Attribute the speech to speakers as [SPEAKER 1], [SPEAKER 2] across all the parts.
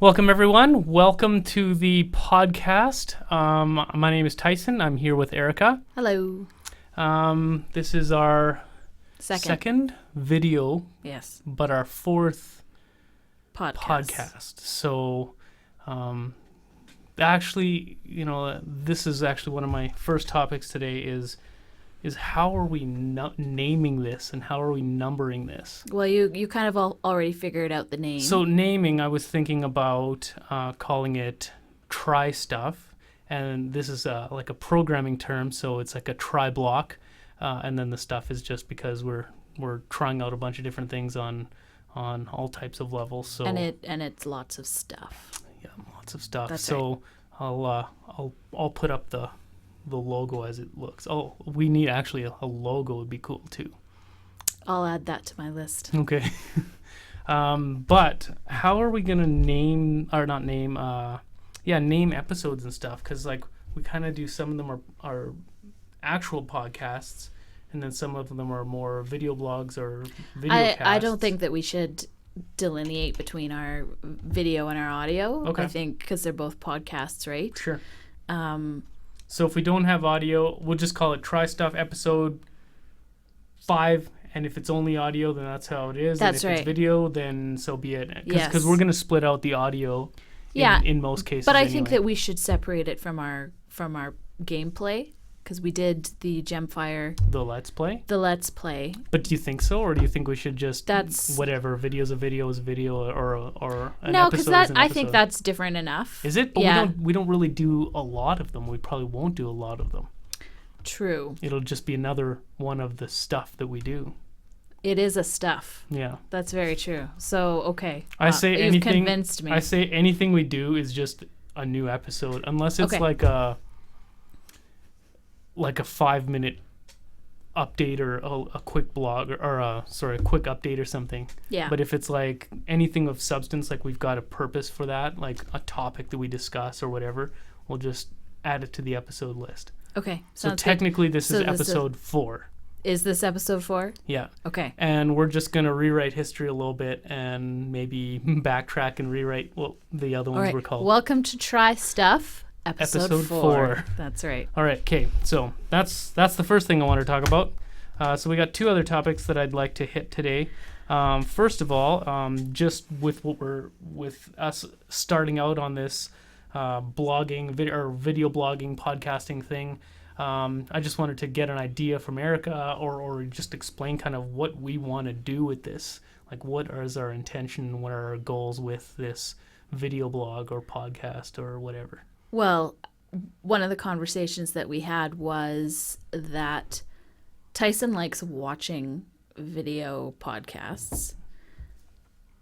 [SPEAKER 1] Welcome, everyone. Welcome to the podcast. My name is Tyson. I'm here with Erica.
[SPEAKER 2] Hello.
[SPEAKER 1] This is our
[SPEAKER 2] Second
[SPEAKER 1] video,
[SPEAKER 2] Yes.
[SPEAKER 1] but our fourth
[SPEAKER 2] Podcast.
[SPEAKER 1] So, actually, this is actually one of my first topics today is how are we naming this and how are we numbering this?
[SPEAKER 2] Well, you kind of already figured out the name.
[SPEAKER 1] So naming, I was thinking about calling it try stuff, and this is like a programming term, so it's like a try block, and then the stuff is just because we're trying out a bunch of different things on all types of levels. So
[SPEAKER 2] and it's lots of stuff.
[SPEAKER 1] Yeah, lots of stuff.
[SPEAKER 2] That's
[SPEAKER 1] so right. I'll put up the logo as it looks. Oh, we need actually a logo would be cool too.
[SPEAKER 2] I'll add that to my list.
[SPEAKER 1] Okay. But how are we gonna name episodes and stuff? Because like we kind of do, some of them are actual podcasts, and then some of them are more video blogs or video casts.
[SPEAKER 2] I don't think that we should delineate between our video and our audio.
[SPEAKER 1] Okay.
[SPEAKER 2] I think because they're both podcasts, right?
[SPEAKER 1] Sure. So if we don't have audio, we'll just call it Try Stuff Episode 5. And if it's only audio, then that's how it is.
[SPEAKER 2] That's
[SPEAKER 1] and if
[SPEAKER 2] right.
[SPEAKER 1] it's video, then so be it. Because
[SPEAKER 2] Yes.
[SPEAKER 1] we're going to split out the audio in most cases.
[SPEAKER 2] But I
[SPEAKER 1] anyway.
[SPEAKER 2] think that we should separate it from our gameplay, because we did the Gemfire,
[SPEAKER 1] The Let's Play?
[SPEAKER 2] the Let's Play.
[SPEAKER 1] But do you think so? Or do you think we should just,
[SPEAKER 2] That's-
[SPEAKER 1] whatever, video's a video is a video, or an
[SPEAKER 2] No,
[SPEAKER 1] episode
[SPEAKER 2] because
[SPEAKER 1] is an
[SPEAKER 2] I
[SPEAKER 1] episode?
[SPEAKER 2] think that's different enough.
[SPEAKER 1] Is it? But
[SPEAKER 2] Yeah.
[SPEAKER 1] we don't really do a lot of them. We probably won't do a lot of them.
[SPEAKER 2] True.
[SPEAKER 1] It'll just be another one of the stuff that we do.
[SPEAKER 2] It is a stuff.
[SPEAKER 1] Yeah.
[SPEAKER 2] That's very true. So, okay.
[SPEAKER 1] I say
[SPEAKER 2] you've
[SPEAKER 1] anything.
[SPEAKER 2] convinced me.
[SPEAKER 1] I say anything we do is just a new episode, unless it's
[SPEAKER 2] Okay.
[SPEAKER 1] like a 5-minute update or a quick blog or a quick update or something.
[SPEAKER 2] Yeah.
[SPEAKER 1] But if it's like anything of substance, like we've got a purpose for that, like a topic that we discuss or whatever, we'll just add it to the episode list.
[SPEAKER 2] Okay.
[SPEAKER 1] So
[SPEAKER 2] Sounds good.
[SPEAKER 1] technically, this
[SPEAKER 2] So
[SPEAKER 1] is
[SPEAKER 2] this is-
[SPEAKER 1] episode 4.
[SPEAKER 2] Is this episode 4?
[SPEAKER 1] Yeah.
[SPEAKER 2] Okay.
[SPEAKER 1] And we're just going to rewrite history a little bit and maybe backtrack and rewrite what the other
[SPEAKER 2] All
[SPEAKER 1] ones
[SPEAKER 2] right.
[SPEAKER 1] were called.
[SPEAKER 2] Welcome to Try Stuff, episode 4. That's right.
[SPEAKER 1] All right, okay. So that's the first thing I want to talk about. So we got 2 other topics that I'd like to hit today. First of all, just with us starting out on this video blogging, podcasting thing, I just wanted to get an idea from Erica or just explain kind of what we want to do with this. Like, what is our intention? What are our goals with this video blog or podcast or whatever?
[SPEAKER 2] Well, one of the conversations that we had was that Tyson likes watching video podcasts.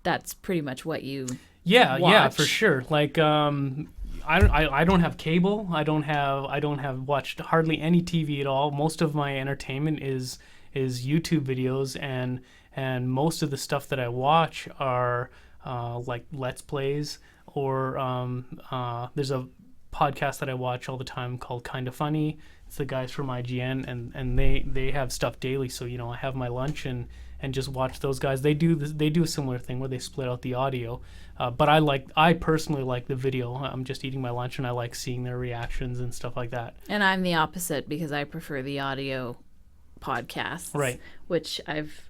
[SPEAKER 2] That's pretty much what you
[SPEAKER 1] Yeah,
[SPEAKER 2] watch.
[SPEAKER 1] for sure. Like, I don't have cable. I don't have watched hardly any TV at all. Most of my entertainment is YouTube videos, and most of the stuff that I watch are like Let's Plays, or there's a podcast that I watch all the time called Kinda Funny. It's the guys from IGN, and they have stuff daily. So I have my lunch and just watch those guys. They do a similar thing where they split out the audio. But I personally like the video. I'm just eating my lunch and I like seeing their reactions and stuff like that.
[SPEAKER 2] And I'm the opposite because I prefer the audio podcasts.
[SPEAKER 1] Right.
[SPEAKER 2] Which I've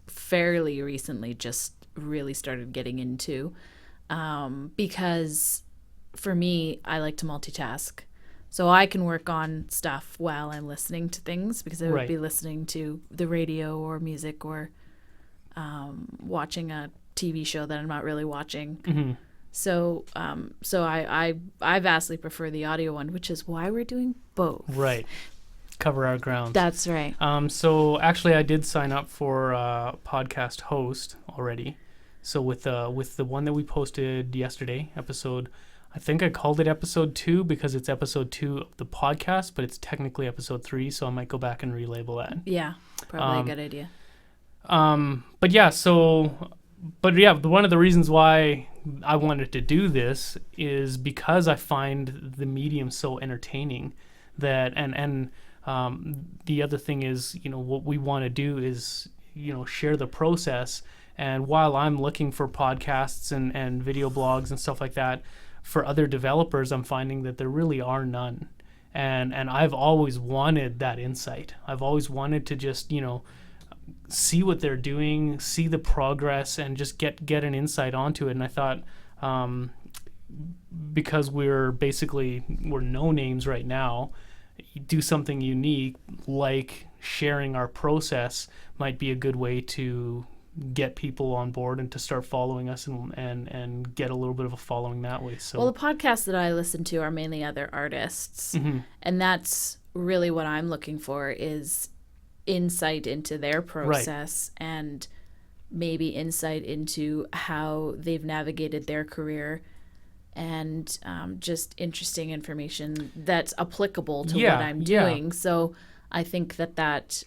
[SPEAKER 2] fairly recently just really started getting into. Because for me, I like to multitask. So I can work on stuff while I'm listening to things, because I would
[SPEAKER 1] Right.
[SPEAKER 2] be listening to the radio or music or watching a TV show that I'm not really watching.
[SPEAKER 1] Mm-hmm.
[SPEAKER 2] So I vastly prefer the audio one, which is why we're doing both.
[SPEAKER 1] Right. Cover our grounds.
[SPEAKER 2] That's right.
[SPEAKER 1] So actually, I did sign up for podcast host already. So with the one that we posted yesterday, episode, I think I called it episode 2 because it's episode 2 of the podcast, but it's technically episode 3. So I might go back and relabel that.
[SPEAKER 2] Yeah, probably a good idea.
[SPEAKER 1] One of the reasons why I wanted to do this is because I find the medium so entertaining that, and the other thing is, what we want to do is, share the process And while I'm looking for podcasts and video blogs and stuff like that, for other developers, I'm finding that there really are none. And I've always wanted that insight. I've always wanted to just, see what they're doing, see the progress, and just get an insight onto it. And I thought, because we're no names right now, do something unique like sharing our process might be a good way to get people on board and to start following us and get a little bit of a following that way. So,
[SPEAKER 2] well, the podcasts that I listen to are mainly other artists,
[SPEAKER 1] mm-hmm.
[SPEAKER 2] and that's really what I'm looking for is insight into their process, right, and maybe insight into how they've navigated their career, and just interesting information that's applicable to what I'm doing. Yeah. So I think that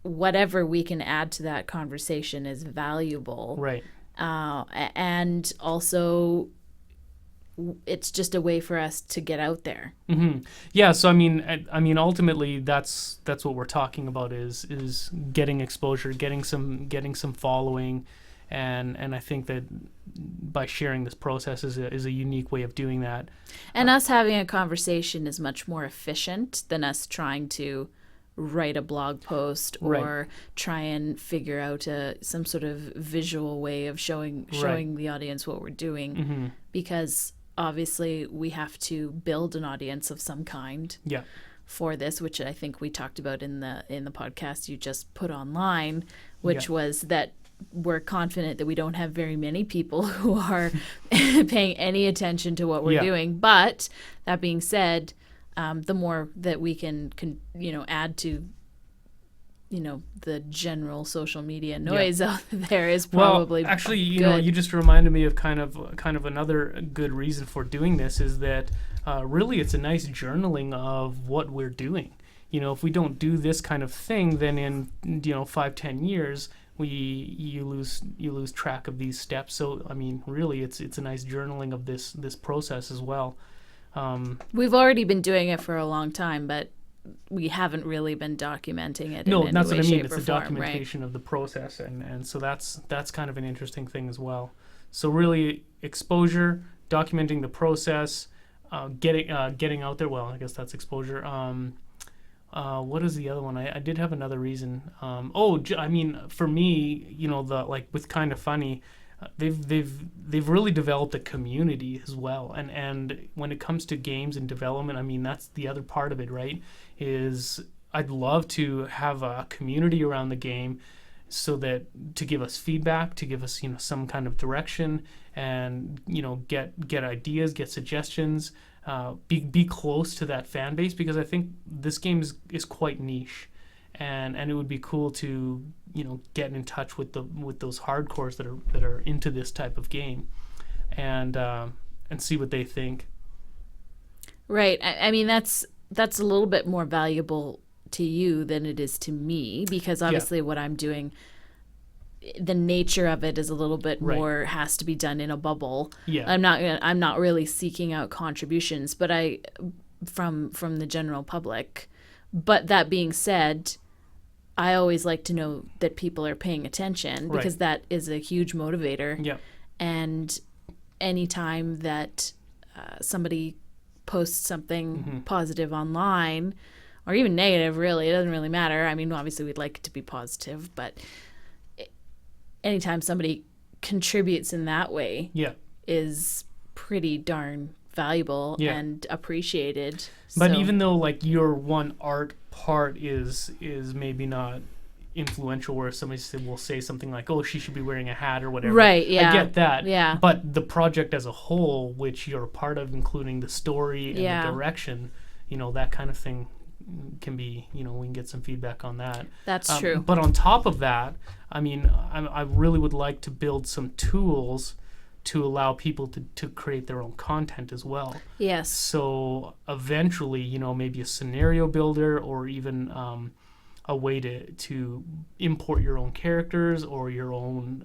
[SPEAKER 2] whatever we can add to that conversation is valuable.
[SPEAKER 1] Right.
[SPEAKER 2] And also it's just a way for us to get out there.
[SPEAKER 1] Mm-hmm. Yeah. So I mean, ultimately, that's what we're talking about is getting exposure, getting some following, and I think that by sharing this process is a unique way of doing that.
[SPEAKER 2] And us having a conversation is much more efficient than us trying to write a blog post or right, try and figure out some sort of visual way of showing right, the audience what we're doing,
[SPEAKER 1] mm-hmm,
[SPEAKER 2] because obviously we have to build an audience of some kind,
[SPEAKER 1] yeah,
[SPEAKER 2] for this, which I think we talked about in the podcast you just put online, which yeah, was that we're confident that we don't have very many people who are paying any attention to what we're yeah, doing. But that being said, the more that we can add to the general social media noise yeah, out there is probably
[SPEAKER 1] well, actually
[SPEAKER 2] good.
[SPEAKER 1] You just reminded me of kind of another good reason for doing this is that really it's a nice journaling of what we're doing. If we don't do this kind of thing, then in 5-10 years you lose track of these steps. So I mean, really it's a nice journaling of this process as well.
[SPEAKER 2] We've already been doing it for a long time, but we haven't really been documenting it.
[SPEAKER 1] No,
[SPEAKER 2] in
[SPEAKER 1] that's
[SPEAKER 2] any
[SPEAKER 1] what
[SPEAKER 2] way,
[SPEAKER 1] I mean.
[SPEAKER 2] shape,
[SPEAKER 1] It's the
[SPEAKER 2] form,
[SPEAKER 1] documentation
[SPEAKER 2] right,
[SPEAKER 1] of the process, and so that's kind of an interesting thing as well. So really, exposure, documenting the process, getting out there. Well, I guess that's exposure. What is the other one? I did have another reason. I mean, for me, with Kind of Funny. They've really developed a community as well, and when it comes to games and development, I mean that's the other part of it, right? Is I'd love to have a community around the game, so that to give us feedback, to give us some kind of direction, and get ideas, get suggestions, be close to that fan base, because I think this game is quite niche. And it would be cool to get in touch with those hardcores that are into this type of game, and see what they think.
[SPEAKER 2] Right. I mean that's a little bit more valuable to you than it is to me, because obviously yeah, what I'm doing, the nature of it is a little bit right, more has to be done in a bubble.
[SPEAKER 1] Yeah.
[SPEAKER 2] I'm not really seeking out contributions, but from the general public. But that being said, I always like to know that people are paying attention, because right, that is a huge motivator.
[SPEAKER 1] Yeah.
[SPEAKER 2] And anytime that somebody posts something mm-hmm, positive online, or even negative, really, it doesn't really matter. I mean, obviously we'd like it to be positive, but anytime somebody contributes in that way
[SPEAKER 1] yeah,
[SPEAKER 2] is pretty darn valuable yeah, and appreciated.
[SPEAKER 1] But even though your one art part is maybe not influential, where somebody will say something like, "Oh, she should be wearing a hat" or whatever.
[SPEAKER 2] Right. Yeah.
[SPEAKER 1] I get that.
[SPEAKER 2] Yeah.
[SPEAKER 1] But the project as a whole, which you're a part of, including the story and
[SPEAKER 2] yeah,
[SPEAKER 1] the direction, that kind of thing can be, we can get some feedback on that.
[SPEAKER 2] That's true.
[SPEAKER 1] But on top of that, I mean, I really would like to build some tools to allow people to create their own content as well.
[SPEAKER 2] Yes.
[SPEAKER 1] So eventually, maybe a scenario builder, or even a way to import your own characters, or your own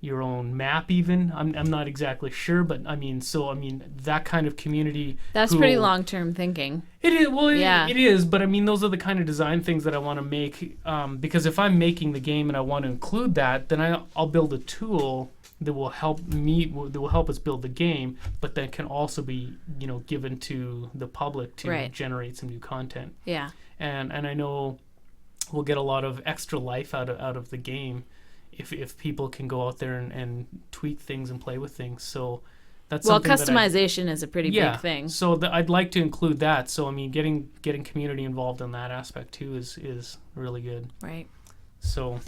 [SPEAKER 1] your own map even. I'm not exactly sure, but I mean that kind of community.
[SPEAKER 2] That's pretty long-term thinking.
[SPEAKER 1] It is. Well,
[SPEAKER 2] Yeah.
[SPEAKER 1] it is, but I mean those are the kind of design things that I want to make, because if I'm making the game and I want to include that, then I'll build a tool that will help us build the game, but that can also be, given to the public to generate some new content.
[SPEAKER 2] Yeah.
[SPEAKER 1] And I know we'll get a lot of extra life out of the game if people can go out there and tweak things and play with things. So that's something
[SPEAKER 2] customization is a pretty big thing.
[SPEAKER 1] So I'd like to include that. So I mean, getting community involved in that aspect too is really good.
[SPEAKER 2] Right.
[SPEAKER 1] So,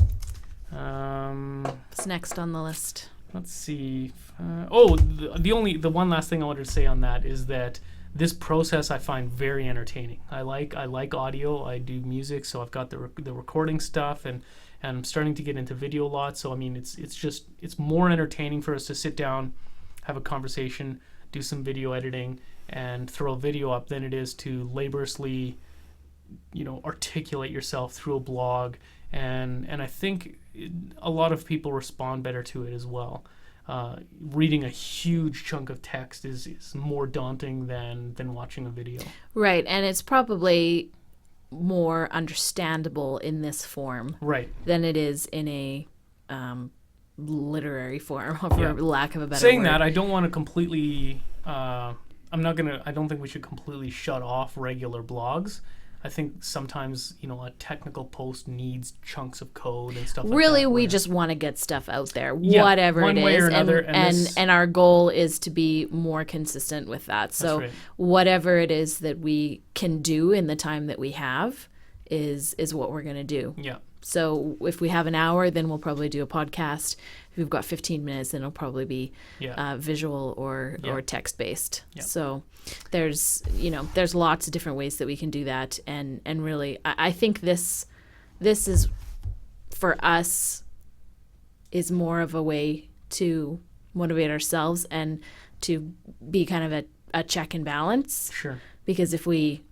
[SPEAKER 2] what's next on the list?
[SPEAKER 1] Let's see. The one last thing I wanted to say on that is that this process I find very entertaining. I like audio. I do music, so I've got the recording stuff, and I'm starting to get into video a lot. So I mean, it's more entertaining for us to sit down, have a conversation, do some video editing, and throw a video up than it is to laboriously, articulate yourself through a blog. And I think a lot of people respond better to it as well. Reading a huge chunk of text is more daunting than watching a video.
[SPEAKER 2] Right, and it's probably more understandable in this form than it is in a literary form, for lack of a better
[SPEAKER 1] Saying
[SPEAKER 2] word.
[SPEAKER 1] that, I don't want to completely I don't think we should completely shut off regular blogs. I think sometimes, a technical post needs chunks of code and stuff like that.
[SPEAKER 2] Really, we just want to get stuff out there, whatever
[SPEAKER 1] one
[SPEAKER 2] it
[SPEAKER 1] way
[SPEAKER 2] is.
[SPEAKER 1] or another,
[SPEAKER 2] and our goal is to be more consistent with that. So whatever it is that we can do in the time that we have is what we're going to do.
[SPEAKER 1] Yeah.
[SPEAKER 2] So if we have an hour, then we'll probably do a podcast. If we've got 15 minutes, then it'll probably be visual or text-based. Yeah. So there's lots of different ways that we can do that. And really, I think this is, for us, is more of a way to motivate ourselves and to be kind of a check and balance.
[SPEAKER 1] Sure.
[SPEAKER 2] Because if we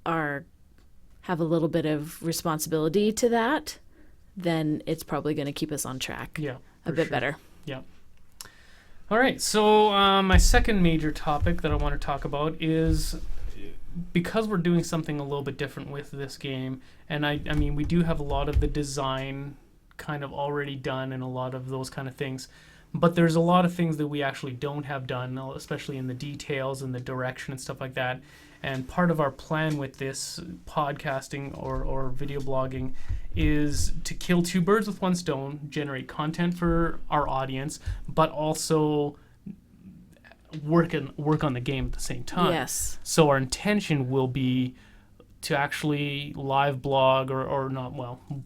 [SPEAKER 2] have a little bit of responsibility to that, then it's probably going to keep us on track a bit better.
[SPEAKER 1] Yeah. All right. So my second major topic that I want to talk about is, because we're doing something a little bit different with this game, and I mean, we do have a lot of the design kind of already done and a lot of those kind of things, but there's a lot of things that we actually don't have done, especially in the details and the direction and stuff like that. And part of our plan with this podcasting or video blogging is to kill two birds with one stone, generate content for our audience, but also work on the game at the same time.
[SPEAKER 2] Yes.
[SPEAKER 1] So our intention will be to actually live blog or not,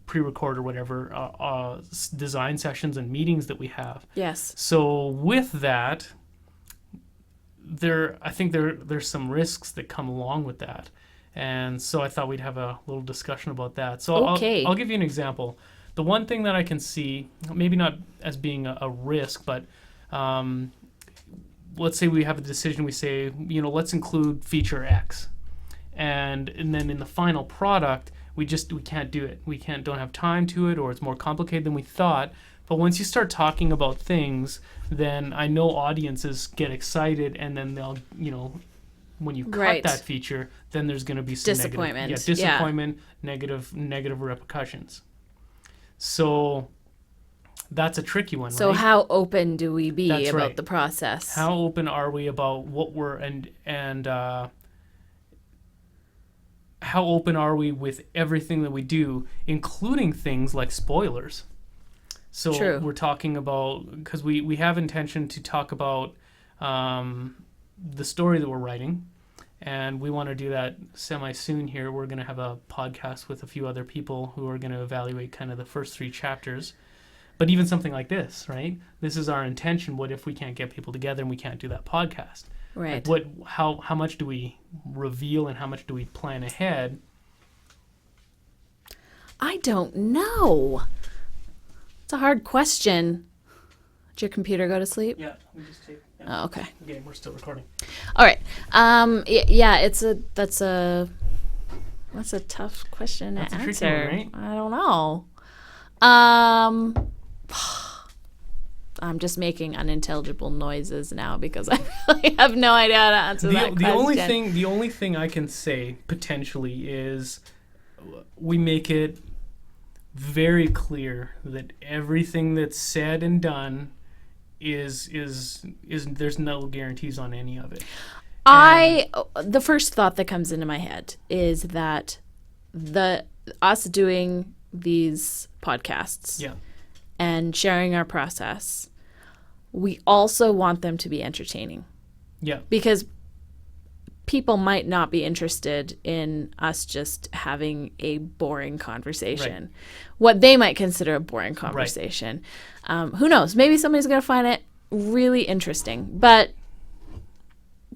[SPEAKER 1] pre-record or whatever, design sessions and meetings that we have.
[SPEAKER 2] Yes.
[SPEAKER 1] So with that, I think there's some risks that come along with that, and so I thought we'd have a little discussion about that. So I'll give you an example. The one thing that I can see, maybe not as being a risk, but let's say we have a decision. We say, let's include feature X, and then in the final product, we can't do it. We don't have time to it, or it's more complicated than we thought. But once you start talking about things, then I know audiences get excited, and then they'll, when you cut that feature, then there's going to be some
[SPEAKER 2] disappointment.
[SPEAKER 1] Negative repercussions. So that's a tricky one.
[SPEAKER 2] So
[SPEAKER 1] right?
[SPEAKER 2] How open do we be about the process?
[SPEAKER 1] How open are we about what we're how open are we with everything that we do, including things like spoilers? So we're talking about, because we have intention to talk about the story that we're writing, and we want to do that semi-soon here. We're going to have a podcast with a few other people who are going to evaluate kind of the first 3 chapters. But even something like this, right? This is our intention. What if we can't get people together and we can't do that podcast?
[SPEAKER 2] Right.
[SPEAKER 1] Like how much do we reveal and how much do we plan ahead?
[SPEAKER 2] I don't know. It's a hard question. Did your computer go to sleep?
[SPEAKER 1] Yeah, we just take. Yeah.
[SPEAKER 2] Oh, okay.
[SPEAKER 1] Okay, we're still recording.
[SPEAKER 2] All right. That's a tough question to answer.
[SPEAKER 1] Tricky one, right?
[SPEAKER 2] I don't know. I'm just making unintelligible noises now because I really have no idea how to answer that question.
[SPEAKER 1] The only thing I can say potentially is we make it very clear that everything that's said and done is there's no guarantees on any of it.
[SPEAKER 2] The first thought that comes into my head is that us doing these podcasts
[SPEAKER 1] Yeah.
[SPEAKER 2] and sharing our process, we also want them to be entertaining.
[SPEAKER 1] Yeah.
[SPEAKER 2] Because people might not be interested in us just having a boring conversation.
[SPEAKER 1] Right.
[SPEAKER 2] What they might consider a boring conversation. Right. Who knows? Maybe somebody's going to find it really interesting. But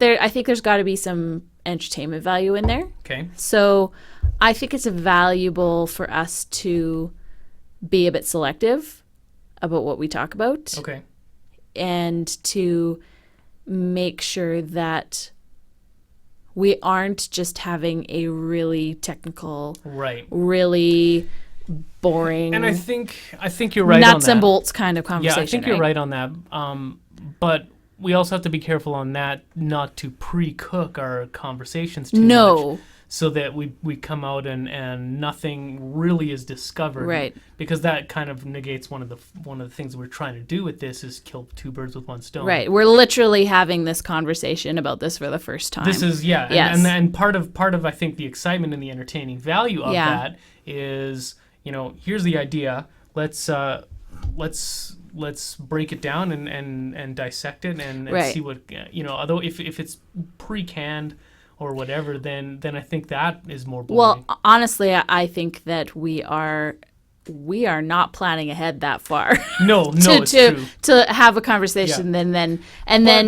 [SPEAKER 2] I think there's got to be some entertainment value in there.
[SPEAKER 1] Okay.
[SPEAKER 2] So I think it's valuable for us to be a bit selective about what we talk about.
[SPEAKER 1] Okay.
[SPEAKER 2] And to make sure that we aren't just having a really technical,
[SPEAKER 1] right,
[SPEAKER 2] really boring,
[SPEAKER 1] and I think you're right on that.
[SPEAKER 2] Nuts and bolts kind of conversation.
[SPEAKER 1] Yeah, I think you're right on that. But we also have to be careful on that, not to pre-cook our conversations too much, so that we come out and nothing really is discovered.
[SPEAKER 2] Right.
[SPEAKER 1] Because that kind of negates one of the things we're trying to do with this is kill two birds with one stone.
[SPEAKER 2] Right. We're literally having this conversation about this for the first time.
[SPEAKER 1] This is
[SPEAKER 2] Yes.
[SPEAKER 1] and part of I think the excitement and the entertaining value of that is, here's the idea. Let's break it down and dissect it and see what although if it's pre-canned or whatever, then I think that is more boring.
[SPEAKER 2] Well, honestly, I think that we are not planning ahead that far.
[SPEAKER 1] No, it's true.
[SPEAKER 2] To have a conversation then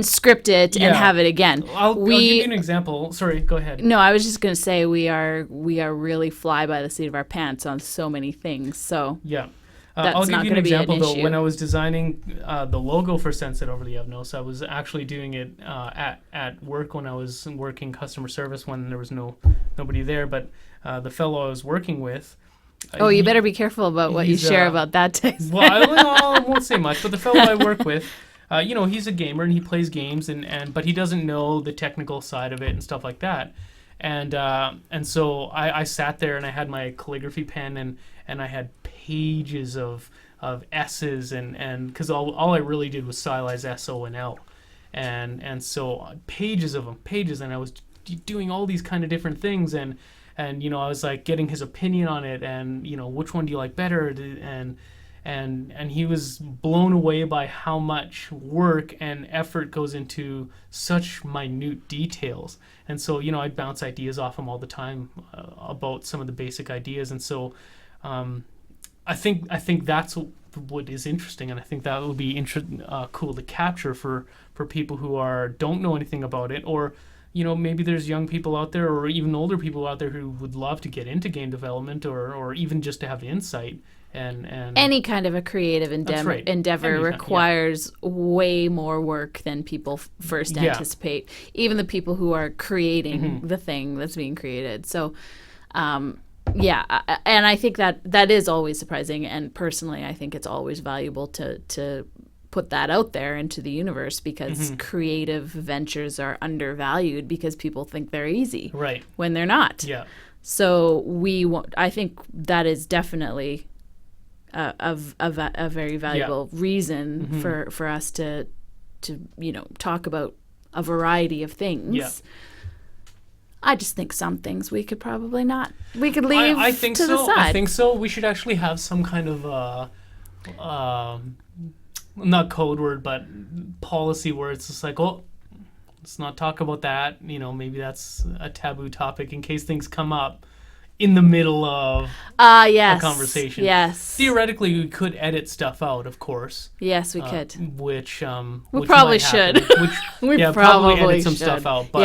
[SPEAKER 2] script it and have it again.
[SPEAKER 1] I'll give you an example. Sorry, go ahead.
[SPEAKER 2] No, I was just going to say we are really fly by the seat of our pants on so many things. So
[SPEAKER 1] yeah.
[SPEAKER 2] That's
[SPEAKER 1] I'll give
[SPEAKER 2] not
[SPEAKER 1] you an example, though.
[SPEAKER 2] issue.
[SPEAKER 1] When I was designing the logo for Sense It Over the Evnos, I was actually doing it at work when I was working customer service when there was nobody there. But the fellow I was working with...
[SPEAKER 2] you better be careful about what you share about that text.
[SPEAKER 1] Well, I won't say much, but the fellow I work with, he's a gamer and he plays games, but he doesn't know the technical side of it and stuff like that. And so I sat there and I had my calligraphy pen and I had pages of S's and because all I really did was stylize S, O, and L, and so pages of them, and I was doing all these kind of different things and I was like getting his opinion on it and which one do you like better and he was blown away by how much work and effort goes into such minute details. And so I'd bounce ideas off him all the time about some of the basic ideas, and so I think that's what is interesting, and I think that would be cool to capture for people who don't know anything about it, or maybe there's young people out there or even older people out there who would love to get into game development or even just to have insight and
[SPEAKER 2] any kind of a creative endeavor requires way more work than people first anticipate, even the people who are creating the thing that's being created. So and I think that is always surprising, and personally I think it's always valuable to put that out there into the universe, because creative ventures are undervalued because people think they're easy when they're not. So I think that is definitely a very valuable reason for us to talk about a variety of things. I just think some things we could probably not. We could leave
[SPEAKER 1] I think
[SPEAKER 2] to
[SPEAKER 1] so.
[SPEAKER 2] the side.
[SPEAKER 1] I think so. We should actually have some kind of not code word, but policy where it's just like, let's not talk about that. Maybe that's a taboo topic in case things come up in the middle of a conversation.
[SPEAKER 2] Yes.
[SPEAKER 1] Theoretically, we could edit stuff out, of course.
[SPEAKER 2] Yes, we could.
[SPEAKER 1] Which
[SPEAKER 2] we probably should.
[SPEAKER 1] We probably edit some stuff out. But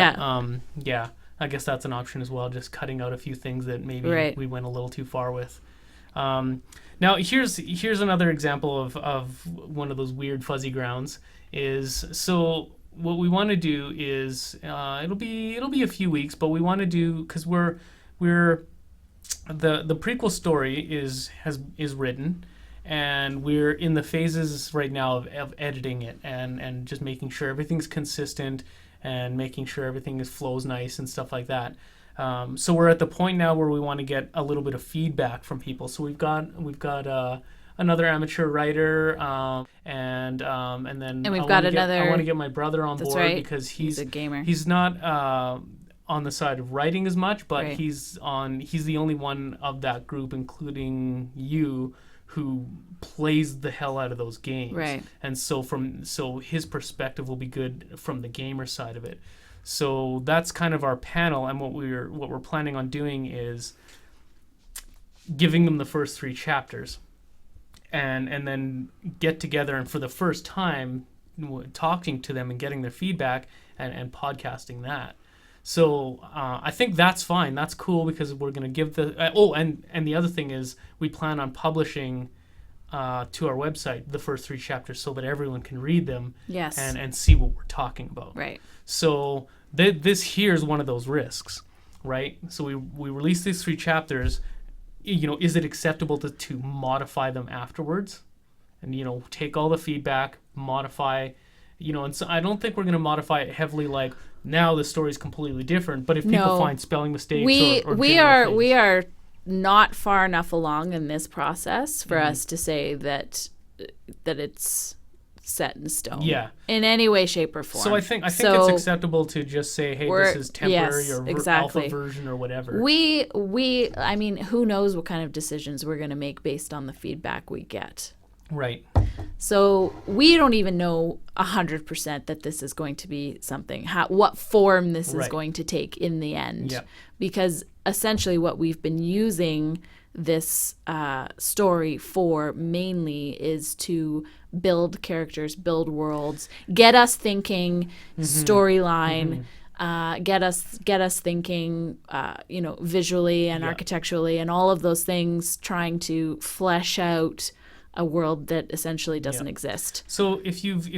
[SPEAKER 2] yeah.
[SPEAKER 1] I guess that's an option as well, just cutting out a few things that maybe we went a little too far with. Now, here's another example of one of those weird fuzzy grounds. So what we want to do is it'll be a few weeks, but we want to do, because we're the prequel story is written, and we're in the phases right now of editing it and just making sure everything's consistent and making sure everything flows nice and stuff like that. So we're at the point now where we want to get a little bit of feedback from people. So we've got another amateur writer, and then
[SPEAKER 2] And we've got another.
[SPEAKER 1] I want to get my brother on
[SPEAKER 2] That's
[SPEAKER 1] board
[SPEAKER 2] right.
[SPEAKER 1] because
[SPEAKER 2] He's a gamer.
[SPEAKER 1] He's not on the side of writing as much, but
[SPEAKER 2] Right.
[SPEAKER 1] he's the only one of that group, including you, who plays the hell out of those games.
[SPEAKER 2] Right.
[SPEAKER 1] And so his perspective will be good from the gamer side of it. So that's kind of our panel, and what we're planning on doing is giving them the first 3 chapters, and then get together and for the first time talking to them and getting their feedback and podcasting that. So I think that's fine. That's cool because we're going to give the and the other thing is we plan on publishing to our website the first 3 chapters so that everyone can read them.
[SPEAKER 2] Yes.
[SPEAKER 1] And see what we're talking about.
[SPEAKER 2] Right.
[SPEAKER 1] So this here is one of those risks, right? So we release these 3 chapters. Is it acceptable to modify them afterwards? And, take all the feedback, modify, and so I don't think we're going to modify it heavily like now the story is completely different. But if people find spelling mistakes or
[SPEAKER 2] we are not far enough along in this process for us to say that it's set in stone.
[SPEAKER 1] Yeah.
[SPEAKER 2] In any way, shape, or form.
[SPEAKER 1] So I think it's acceptable to just say, hey, this is temporary or alpha version or whatever.
[SPEAKER 2] I mean, who knows what kind of decisions we're going to make based on the feedback we get.
[SPEAKER 1] Right.
[SPEAKER 2] So we don't even know 100% that this is going to be something, what form this is going to take in the end.
[SPEAKER 1] Yeah.
[SPEAKER 2] Because essentially what we've been using this story for mainly is to build characters, build worlds, get us thinking storyline, get us thinking, visually and architecturally and all of those things, trying to flesh out a world that essentially doesn't exist.
[SPEAKER 1] So if you've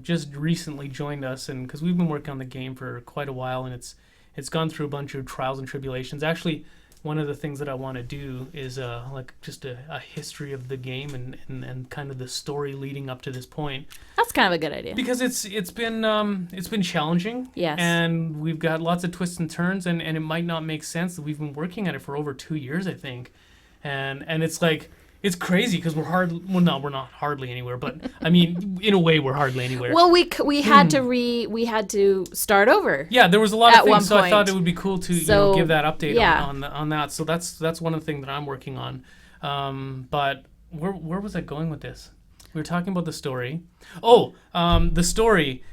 [SPEAKER 1] just recently joined us, and because we've been working on the game for quite a while, and it's gone through a bunch of trials and tribulations. Actually, one of the things that I want to do is just a history of the game and kind of the story leading up to this point.
[SPEAKER 2] That's kind of a good idea.
[SPEAKER 1] Because it's been challenging.
[SPEAKER 2] Yes.
[SPEAKER 1] And we've got lots of twists and turns, and it might not make sense that we've been working at it for over 2 years, I think. And it's like, it's crazy because we're not hardly anywhere, but I mean, in a way, we're hardly anywhere.
[SPEAKER 2] Well, we had to start over.
[SPEAKER 1] Yeah, there was a lot of things, so
[SPEAKER 2] point.
[SPEAKER 1] I thought it would be cool to give that update on that. So that's one of the things that I'm working on. But where was I going with this? We were talking about the story. The story.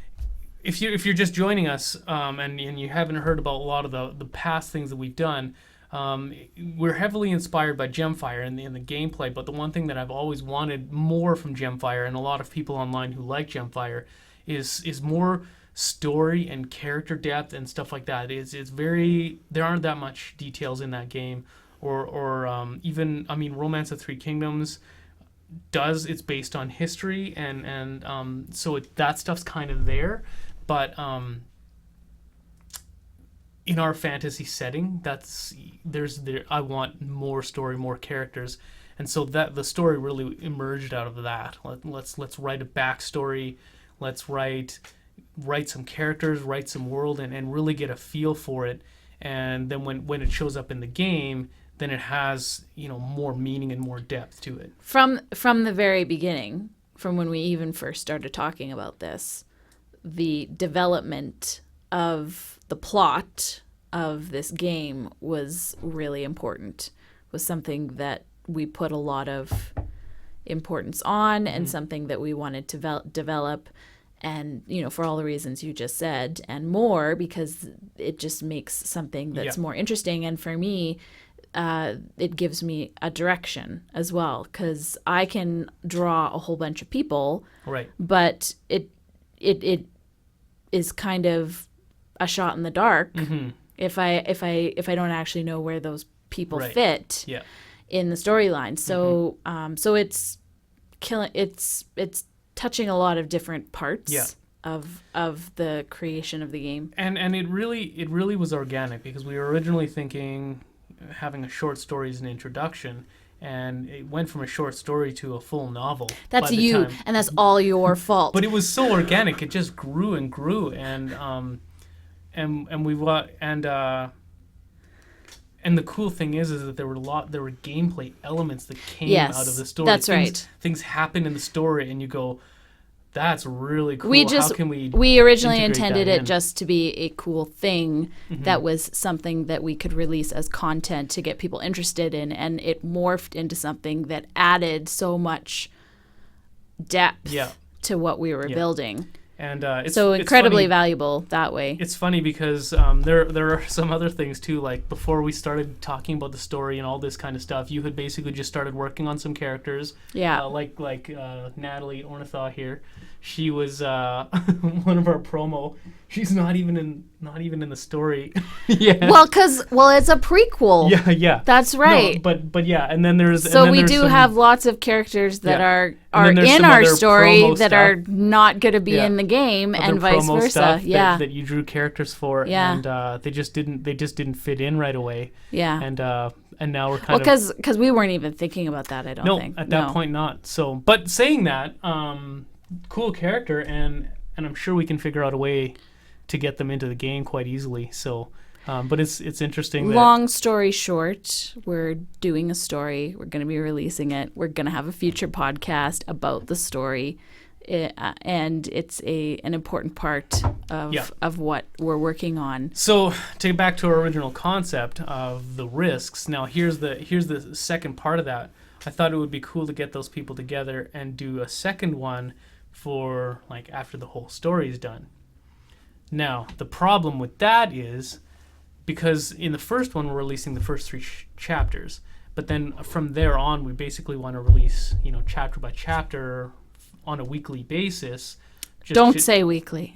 [SPEAKER 1] If you're just joining us and you haven't heard about a lot of the past things that we've done. We're heavily inspired by Gemfire in the gameplay, but the one thing that I've always wanted more from Gemfire, and a lot of people online who like Gemfire, is more story and character depth and stuff like that. It's very, there aren't that much details in that game, or even, I mean, Romance of Three Kingdoms it's based on history, and so that stuff's kind of there, but in our fantasy setting, I want more story, more characters, and so that the story really emerged out of that. Let's write a backstory, let's write some characters, write some world, and really get a feel for it. And then when it shows up in the game, then it has more meaning and more depth to it.
[SPEAKER 2] From the very beginning, from when we even first started talking about this, the development of the plot of this game was really important, was something that we put a lot of importance on, and something that we wanted to develop, and for all the reasons you just said and more, because it just makes something that's more interesting. And for me, it gives me a direction as well, because I can draw a whole bunch of people,
[SPEAKER 1] right? But
[SPEAKER 2] it is kind of a shot in the dark if I don't actually know where those people fit in the storyline. So so it's touching a lot of different parts of the creation of the game.
[SPEAKER 1] And it really was organic, because we were originally thinking having a short story as an introduction, and it went from a short story to a full novel.
[SPEAKER 2] That's
[SPEAKER 1] by the
[SPEAKER 2] you,
[SPEAKER 1] time.
[SPEAKER 2] and that's all your fault.
[SPEAKER 1] But it was so organic; it just grew and grew, and we and the cool thing is that there were gameplay elements that came
[SPEAKER 2] Yes,
[SPEAKER 1] out of the story.
[SPEAKER 2] that's right.
[SPEAKER 1] Things happen in the story, and you go, "That's really cool."
[SPEAKER 2] How
[SPEAKER 1] can we
[SPEAKER 2] originally
[SPEAKER 1] integrate
[SPEAKER 2] intended
[SPEAKER 1] that
[SPEAKER 2] it
[SPEAKER 1] in?
[SPEAKER 2] just to be a cool thing that was something that we could release as content to get people interested in, and it morphed into something that added so much depth to what we were building.
[SPEAKER 1] And it's
[SPEAKER 2] incredibly
[SPEAKER 1] funny.
[SPEAKER 2] valuable that way.
[SPEAKER 1] It's funny because there are some other things too. Like before we started talking about the story and all this kind of stuff, you had basically just started working on some characters.
[SPEAKER 2] Yeah.
[SPEAKER 1] Like Natalie Ornithaw here, she was one of our promo. She's not even in the story. Yeah.
[SPEAKER 2] Well, it's a prequel.
[SPEAKER 1] Yeah.
[SPEAKER 2] That's right.
[SPEAKER 1] No, but yeah, and then there's
[SPEAKER 2] we do have lots of characters that are in our story that are not going to be in the game,
[SPEAKER 1] other
[SPEAKER 2] and vice
[SPEAKER 1] promo
[SPEAKER 2] versa.
[SPEAKER 1] Stuff
[SPEAKER 2] Yeah.
[SPEAKER 1] that you drew characters for, and they just didn't fit in right away.
[SPEAKER 2] Yeah.
[SPEAKER 1] And now we're kind
[SPEAKER 2] of because we weren't even thinking about that. I don't think.
[SPEAKER 1] No, at that point not. So, but saying that, cool character, and I'm sure we can figure out a way to get them into the game quite easily. So, but it's interesting.
[SPEAKER 2] Long story short, we're doing a story. We're going to be releasing it. We're going to have a future podcast about the story, and it's an important part of what we're working on.
[SPEAKER 1] So, to get back to our original concept of the risks. Now, here's the second part of that. I thought it would be cool to get those people together and do a second one for like after the whole story is done. Now, the problem with that is because in the first one, we're releasing the first three chapters. But then from there on, we basically want to release, chapter by chapter on a weekly basis.
[SPEAKER 2] Don't say weekly.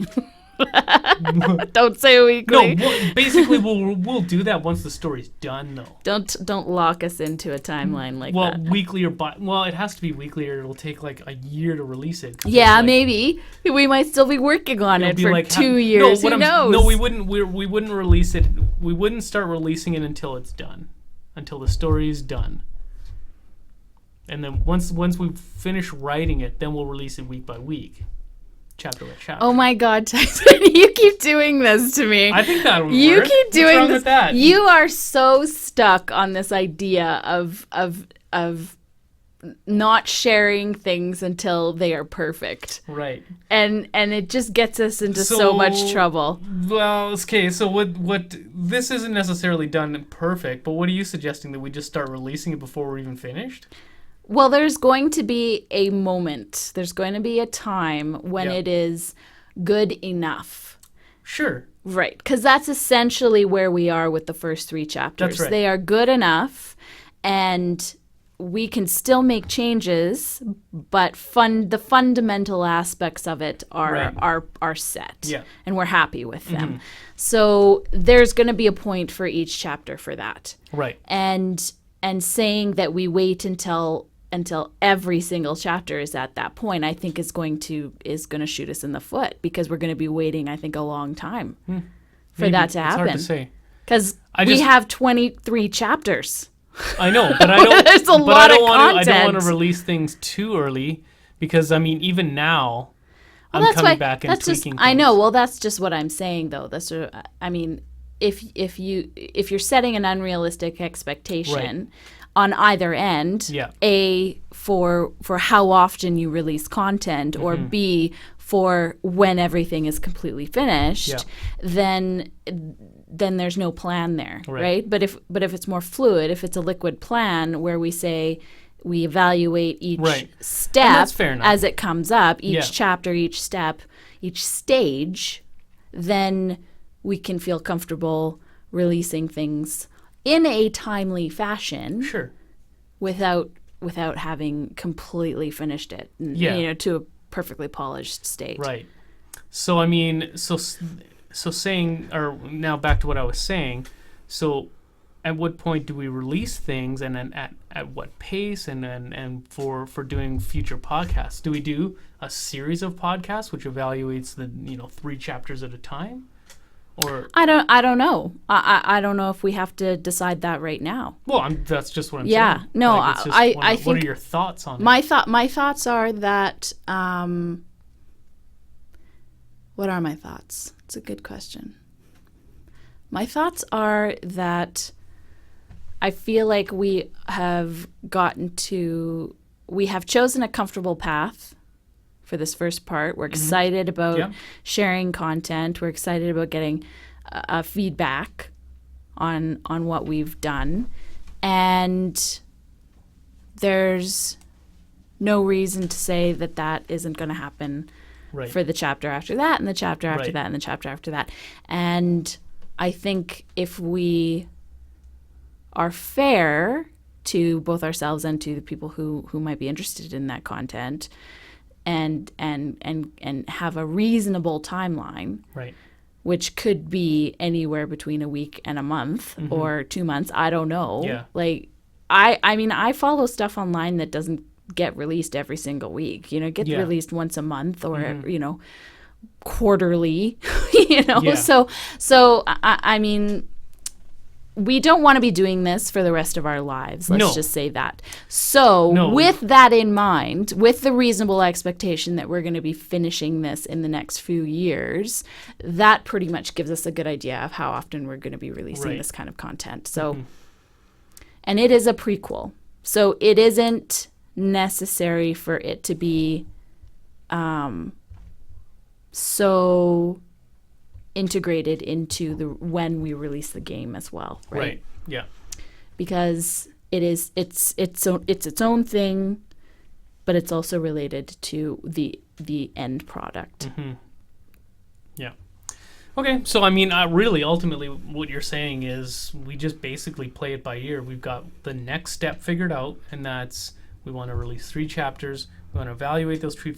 [SPEAKER 2] Don't say weekly.
[SPEAKER 1] No, basically we'll do that once the story's done, though.
[SPEAKER 2] Don't lock us into a timeline like that.
[SPEAKER 1] Well, weekly it has to be weekly, or it'll take like a year to release it.
[SPEAKER 2] Yeah, maybe we might still be working on it for 2 years. Who knows?
[SPEAKER 1] No, we wouldn't. We wouldn't release it. We wouldn't start releasing it until it's done, until the story is done. And then once we finish writing it, then we'll release it week by week. Chapter by chapter.
[SPEAKER 2] Oh my God, Tyson, you keep doing this to me.
[SPEAKER 1] I think that would
[SPEAKER 2] you
[SPEAKER 1] work.
[SPEAKER 2] keep doing
[SPEAKER 1] What's wrong
[SPEAKER 2] this.
[SPEAKER 1] with that?
[SPEAKER 2] You are so stuck on this idea of not sharing things until they are perfect.
[SPEAKER 1] Right.
[SPEAKER 2] And it just gets us into so much trouble.
[SPEAKER 1] Well, okay, so what this isn't necessarily done perfect, but what are you suggesting, that we just start releasing it before we're even finished?
[SPEAKER 2] Well, there's going to be a moment. There's going to be a time when it is good enough.
[SPEAKER 1] Sure.
[SPEAKER 2] Right, because that's essentially where we are with the first 3 chapters.
[SPEAKER 1] That's right.
[SPEAKER 2] They are good enough, and we can still make changes, but the fundamental aspects of it are set.
[SPEAKER 1] Yeah.
[SPEAKER 2] And we're happy with them. So there's going to be a point for each chapter for that.
[SPEAKER 1] Right.
[SPEAKER 2] And saying that we wait until every single chapter is at that point, I think is going to shoot us in the foot, because we're going to be waiting, I think, a long time for that to happen.
[SPEAKER 1] It's hard to say.
[SPEAKER 2] Because we have 23 chapters.
[SPEAKER 1] I know, but I don't.
[SPEAKER 2] There's a lot of content.
[SPEAKER 1] I don't want to release things too early, because even now, I'm coming back and tweaking things.
[SPEAKER 2] I know. Well, that's just what I'm saying, though. If you're setting an unrealistic expectation on either end, A, for how often you release content, or B, for when everything is completely finished, then there's no plan there, right? But if it's more fluid, if it's a liquid plan where we say we evaluate each step as it comes up, each chapter, each step, each stage, then we can feel comfortable releasing things in a timely fashion, without having completely finished it, to a perfectly polished state. Right.
[SPEAKER 1] So so saying, or now back to what I was saying. So, at what point do we release things, and then at what pace, and for doing future podcasts? Do we do a series of podcasts which evaluates the 3 chapters at a time? Or
[SPEAKER 2] I don't know. I don't know if we have to decide that right now.
[SPEAKER 1] well, that's just what I'm
[SPEAKER 2] Yeah.
[SPEAKER 1] saying.
[SPEAKER 2] No,
[SPEAKER 1] Like, it's just
[SPEAKER 2] I
[SPEAKER 1] what
[SPEAKER 2] think
[SPEAKER 1] are your thoughts on it?
[SPEAKER 2] my thoughts are that what are my thoughts? It's a good question. My thoughts are that I feel like we have chosen a comfortable path for this first part. We're excited about sharing content. We're excited about getting feedback on what we've done. And there's no reason to say that isn't going to happen
[SPEAKER 1] Right.
[SPEAKER 2] for the chapter after that and the chapter after
[SPEAKER 1] Right.
[SPEAKER 2] that and the chapter after that. And I think if we are fair to both ourselves and to the people who might be interested in that content and have a reasonable timeline,
[SPEAKER 1] Right.
[SPEAKER 2] which could be anywhere between a week and a month or 2 months, I don't know.
[SPEAKER 1] Yeah.
[SPEAKER 2] Like I mean, I follow stuff online that doesn't get released every single week. It gets released once a month or quarterly.
[SPEAKER 1] Yeah.
[SPEAKER 2] So I mean, we don't want to be doing this for the rest of our lives. Let's
[SPEAKER 1] No.
[SPEAKER 2] just say that. So with that in mind, with the reasonable expectation that we're going to be finishing this in the next few years, that pretty much gives us a good idea of how often we're going to be releasing this kind of content. So, and it is a prequel. So it isn't necessary for it to be so integrated into when we release the game as well, right?
[SPEAKER 1] Yeah.
[SPEAKER 2] Because it's its own thing, but it's also related to the end product.
[SPEAKER 1] Yeah. Okay, so I mean, really, ultimately, what you're saying is we just basically play it by ear. We've got the next step figured out, and that's we want to release 3 chapters. We want to evaluate those 3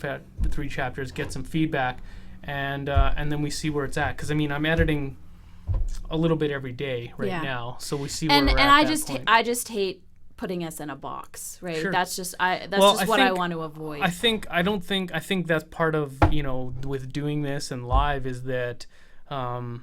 [SPEAKER 1] chapters, get some feedback, and then we see where it's at. Because I mean, I'm editing a little bit every day now, so we see where we're at.
[SPEAKER 2] And
[SPEAKER 1] I
[SPEAKER 2] I just hate putting us in a box, right?
[SPEAKER 1] Sure.
[SPEAKER 2] That's just what I want to avoid.
[SPEAKER 1] I think that's part of with doing this and live is that that's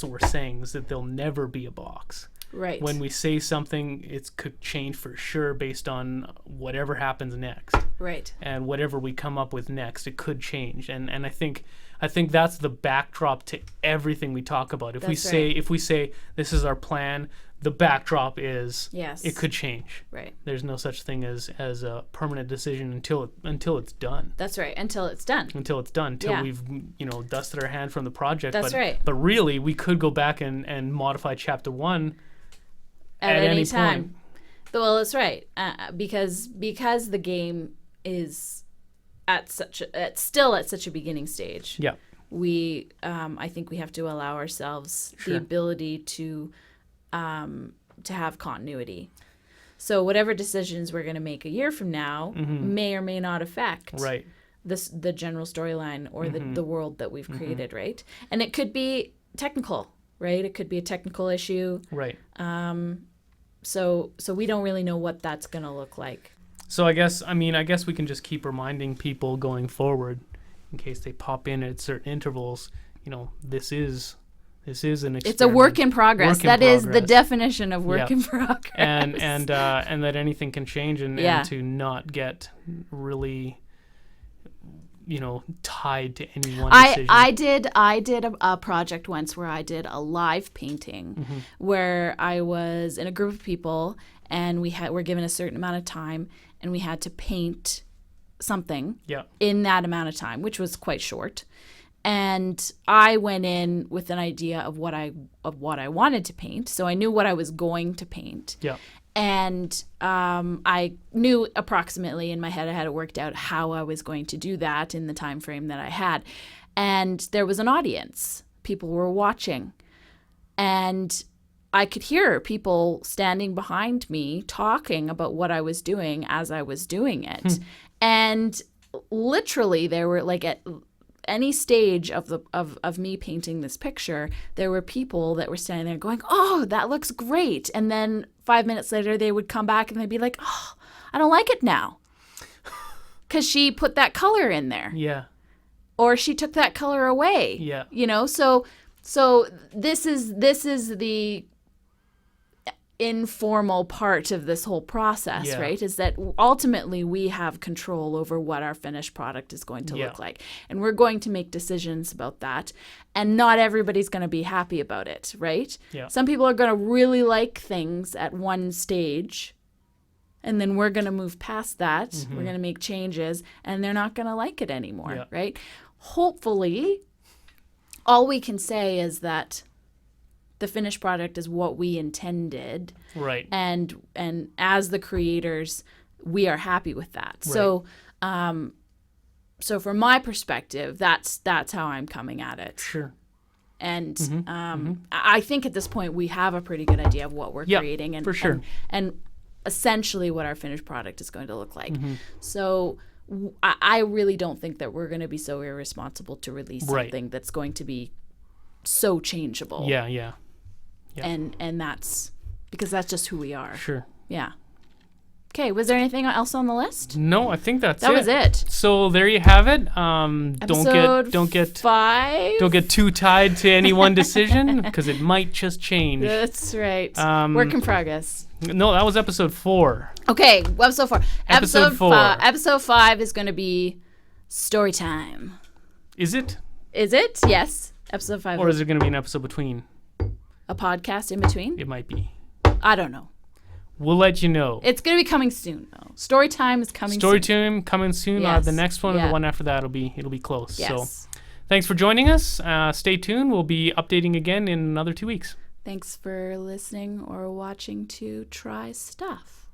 [SPEAKER 1] what we're saying is that there'll never be a box.
[SPEAKER 2] Right.
[SPEAKER 1] When we say something, it could change for sure based on whatever happens next.
[SPEAKER 2] Right.
[SPEAKER 1] And whatever we come up with next, it could change. And I think that's the backdrop to everything we talk about. If we say this is our plan, the backdrop is it could change.
[SPEAKER 2] Right.
[SPEAKER 1] There's no such thing as a permanent decision until it's done.
[SPEAKER 2] That's right. Until it's done.
[SPEAKER 1] Until we've dusted our hand from the project.
[SPEAKER 2] That's right.
[SPEAKER 1] But really, we could go back and modify chapter 1
[SPEAKER 2] at any time.
[SPEAKER 1] Point.
[SPEAKER 2] Well, that's right. Because the game is still at such a beginning stage.
[SPEAKER 1] Yeah.
[SPEAKER 2] We I think we have to allow ourselves the ability to have continuity. So whatever decisions we're going to make a year from now may or may not affect the general storyline or the world that we've created, right? And it could be technical, right? It could be a technical issue.
[SPEAKER 1] Right.
[SPEAKER 2] So we don't really know what that's going to look like.
[SPEAKER 1] So I guess we can just keep reminding people going forward in case they pop in at certain intervals, this is an experiment.
[SPEAKER 2] It's a work in progress. That is the definition of work in progress.
[SPEAKER 1] And that anything can change and to not get really tied to any one decision.
[SPEAKER 2] I did a project once where I did a live painting where I was in a group of people and we're given a certain amount of time and we had to paint something in that amount of time, which was quite short. And I went in with an idea of what I wanted to paint, so I knew what I was going to paint.
[SPEAKER 1] Yeah.
[SPEAKER 2] And I knew approximately in my head, I had it worked out how I was going to do that in the time frame that I had. And there was an audience. People were watching. And I could hear people standing behind me talking about what I was doing as I was doing it. And literally there were at any stage of me painting this picture, there were people that were standing there going, "Oh, that looks great." And then 5 minutes later, they would come back and they'd be like, "Oh, I don't like it now." Because she put that color in there.
[SPEAKER 1] Yeah.
[SPEAKER 2] or she took that color away.
[SPEAKER 1] Yeah.
[SPEAKER 2] You know, so this is the informal part of this whole process,
[SPEAKER 1] Yeah.
[SPEAKER 2] right? Is that ultimately we have control over what our finished product is going to look like. And we're going to make decisions about that. And not everybody's going to be happy about it, right?
[SPEAKER 1] Yeah.
[SPEAKER 2] Some people are going to really like things at one stage, and then we're going to move past that. We're going to make changes, and they're not going to like it anymore, right? Hopefully, all we can say is that the finished product is what we intended,
[SPEAKER 1] Right.
[SPEAKER 2] and as the creators, we are happy with that.
[SPEAKER 1] Right.
[SPEAKER 2] So from my perspective, that's how I'm coming at it.
[SPEAKER 1] Sure.
[SPEAKER 2] And I think at this point we have a pretty good idea of what we're creating, and
[SPEAKER 1] for sure.
[SPEAKER 2] and essentially what our finished product is going to look like. So I really don't think that we're going to be so irresponsible to release something that's going to be so changeable.
[SPEAKER 1] Yeah.
[SPEAKER 2] And that's because that's just who we are.
[SPEAKER 1] Sure.
[SPEAKER 2] Yeah. Okay, was there anything else on the list?
[SPEAKER 1] No, I think that's
[SPEAKER 2] That was it.
[SPEAKER 1] So there you have it.
[SPEAKER 2] Episode
[SPEAKER 1] Don't get
[SPEAKER 2] 5.
[SPEAKER 1] Don't get too tied to any one decision because it might just change.
[SPEAKER 2] That's right. Work in progress.
[SPEAKER 1] No, that was episode 4.
[SPEAKER 2] Okay, episode 4.
[SPEAKER 1] Episode 4.
[SPEAKER 2] Episode 5 is going to be story time.
[SPEAKER 1] Is it?
[SPEAKER 2] Is it? Yes. Episode 5.
[SPEAKER 1] Or is there going to be an episode between?
[SPEAKER 2] A podcast in between?
[SPEAKER 1] It might be.
[SPEAKER 2] I don't know.
[SPEAKER 1] We'll let you know.
[SPEAKER 2] It's going to be coming soon, though. Story time is coming soon.
[SPEAKER 1] Story time coming soon.
[SPEAKER 2] Yes.
[SPEAKER 1] The next one, or
[SPEAKER 2] Yeah.
[SPEAKER 1] the one after that, it'll be close.
[SPEAKER 2] Yes.
[SPEAKER 1] So, thanks for joining us. Stay tuned. We'll be updating again in another 2 weeks.
[SPEAKER 2] Thanks for listening or watching to Try Stuff.